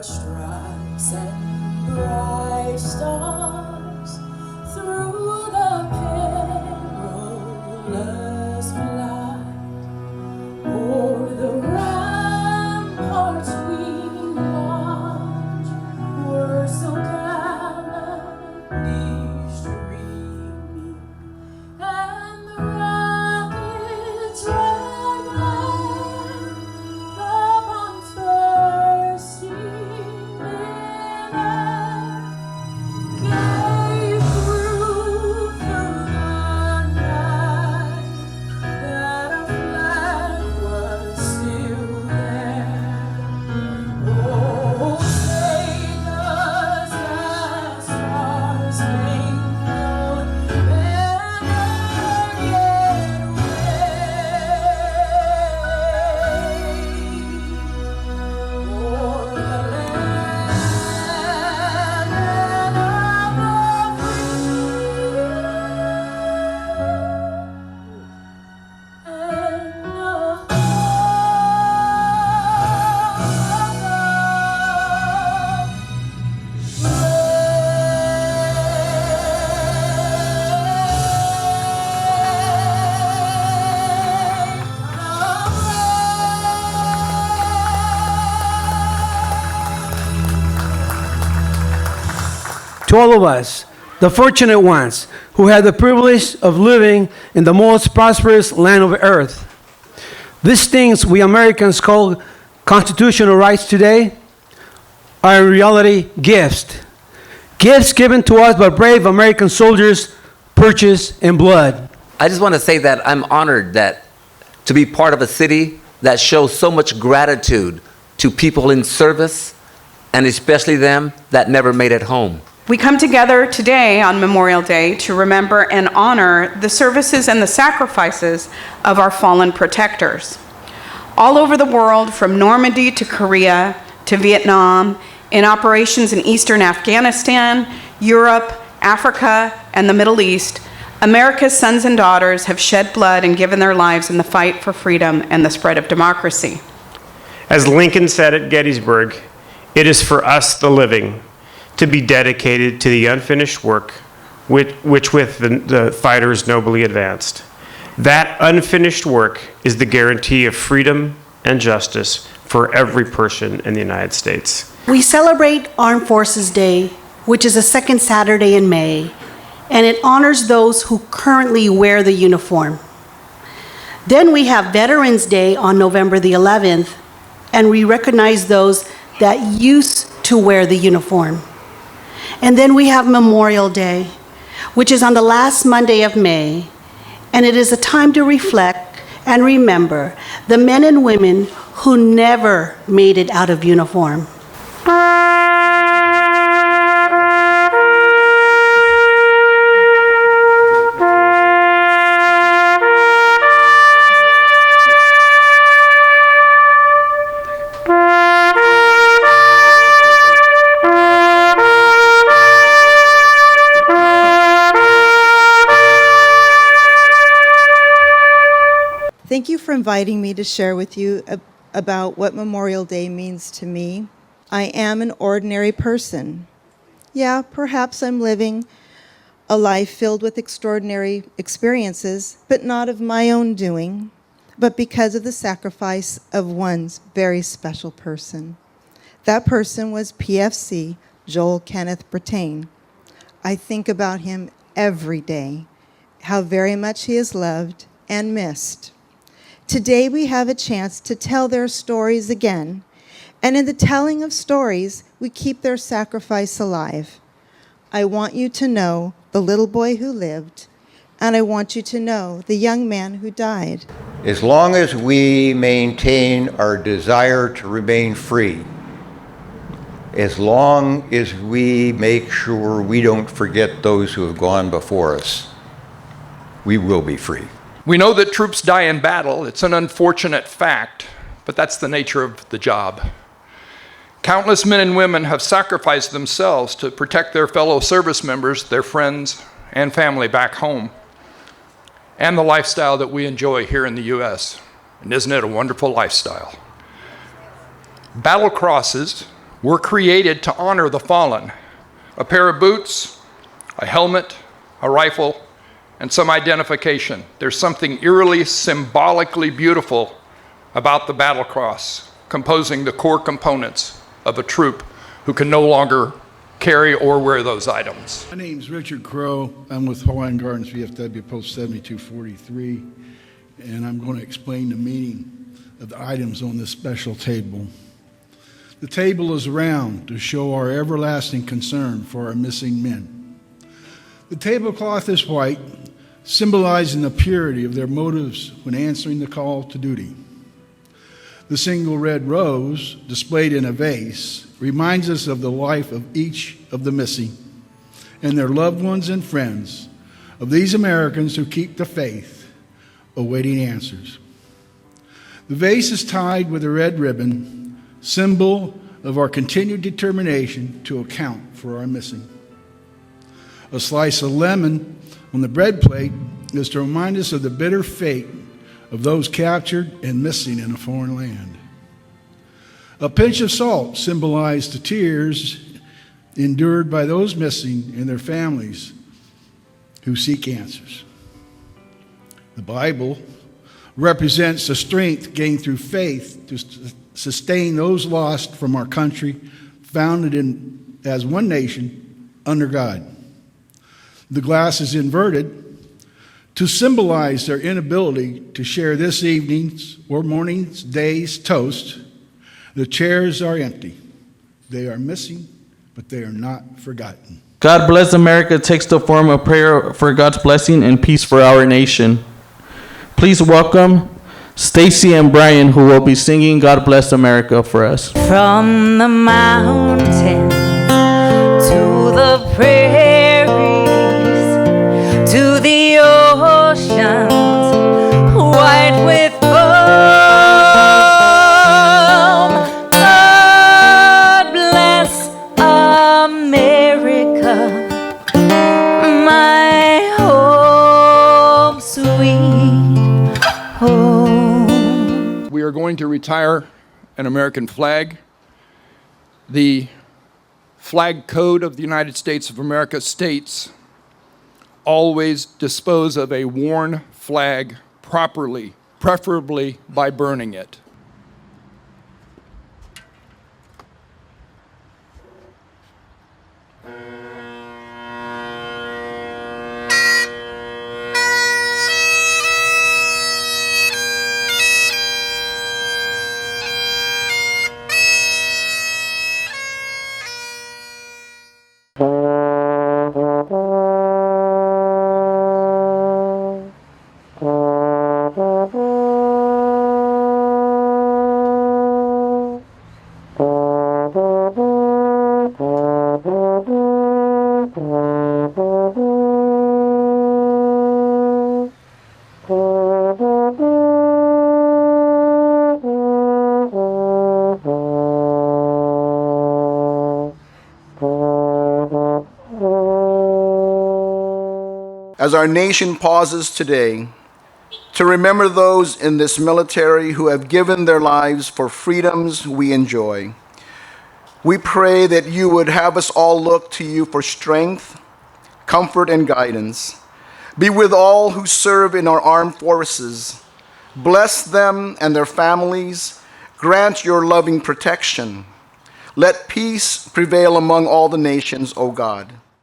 stripes and bright stars through the perilous flight, o'er the ramparts we watch were so gallantly streaming, and the rockets red glare, the bombs bursting in air, gave proof through the night that our flag was still there. Oh, say does that star-spangled banner yet wave o'er the land of the free and the To all of us, the fortunate ones who have the privilege of living in the most prosperous land of earth. These things we Americans call constitutional rights today are in reality gifts. Gifts given to us by brave American soldiers purchased in blood. I just want to say that I'm honored to be part of a city that shows so much gratitude to people in service, and especially them that never made it home. We come together today on Memorial Day to remember and honor the services and the sacrifices of our fallen protectors. All over the world, from Normandy to Korea to Vietnam, in operations in eastern Afghanistan, Europe, Africa, and the Middle East, America's sons and daughters have shed blood and given their lives in the fight for freedom and the spread of democracy. As Lincoln said at Gettysburg, it is for us, the living, to be dedicated to the unfinished work which with the fighters nobly advanced. That unfinished work is the guarantee of freedom and justice for every person in the United States. We celebrate Armed Forces Day, which is the second Saturday in May, and it honors those who currently wear the uniform. Then we have Veterans Day on November the 11th, and we recognize those that used to wear the uniform. And then we have Memorial Day, which is on the last Monday of May, and it is a time to reflect and remember the men and women who never made it out of uniform. Thank you for inviting me to share with you about what Memorial Day means to me. I am an ordinary person. Yeah, perhaps I'm living a life filled with extraordinary experiences, but not of my own doing, but because of the sacrifice of one very special person. That person was PFC Joel Kenneth Brattain. I think about him every day, how very much he is loved and missed. Today we have a chance to tell their stories again, and in the telling of stories, we keep their sacrifice alive. I want you to know the little boy who lived, and I want you to know the young man who died. As long as we maintain our desire to remain free, as long as we make sure we don't forget those who have gone before us, we will be free. We know that troops die in battle. It's an unfortunate fact, but that's the nature of the job. Countless men and women have sacrificed themselves to protect their fellow service members, their friends, and family back home, and the lifestyle that we enjoy here in the U.S. And isn't it a wonderful lifestyle? Battle crosses were created to honor the fallen. A pair of boots, a helmet, a rifle, and some identification. There's something eerily symbolically beautiful about the battle cross, composing the core components of a troop who can no longer carry or wear those items. My name's Richard Crow. I'm with Hawaiian Gardens VFW Post 7243, and I'm going to explain the meaning of the items on this special table. The table is round to show our everlasting concern for our missing men. The tablecloth is white, symbolizing the purity of their motives when answering the call to duty. The single red rose, displayed in a vase, reminds us of the life of each of the missing and their loved ones and friends, of these Americans who keep the faith, awaiting answers. The vase is tied with a red ribbon, symbol of our continued determination to account for our missing. A slice of lemon on the bread plate is to remind us of the bitter fate of those captured and missing in a foreign land. A pinch of salt symbolized the tears endured by those missing and their families who seek answers. The Bible represents the strength gained through faith to sustain those lost from our country, founded as one nation under God. The glass is inverted to symbolize their inability to share this evening's or morning's day's toast. The chairs are empty. They are missing, but they are not forgotten. God Bless America takes the form of prayer for God's blessing and peace for our nation. Please welcome Stacy and Brian, who will be singing God Bless America for us. From the mountains to the prairies to the oceans white with foam, God bless America, my home sweet home. We are going to retire an American flag. The flag code of the United States of America states, always dispose of a worn flag properly, preferably by burning it. As our nation pauses today to remember those in this military who have given their lives for freedoms we enjoy, we pray that you would have us all look to you for strength, comfort, and guidance. Be with all who serve in our armed forces. Bless them and their families. Grant your loving protection. Let peace prevail among all the nations, O God.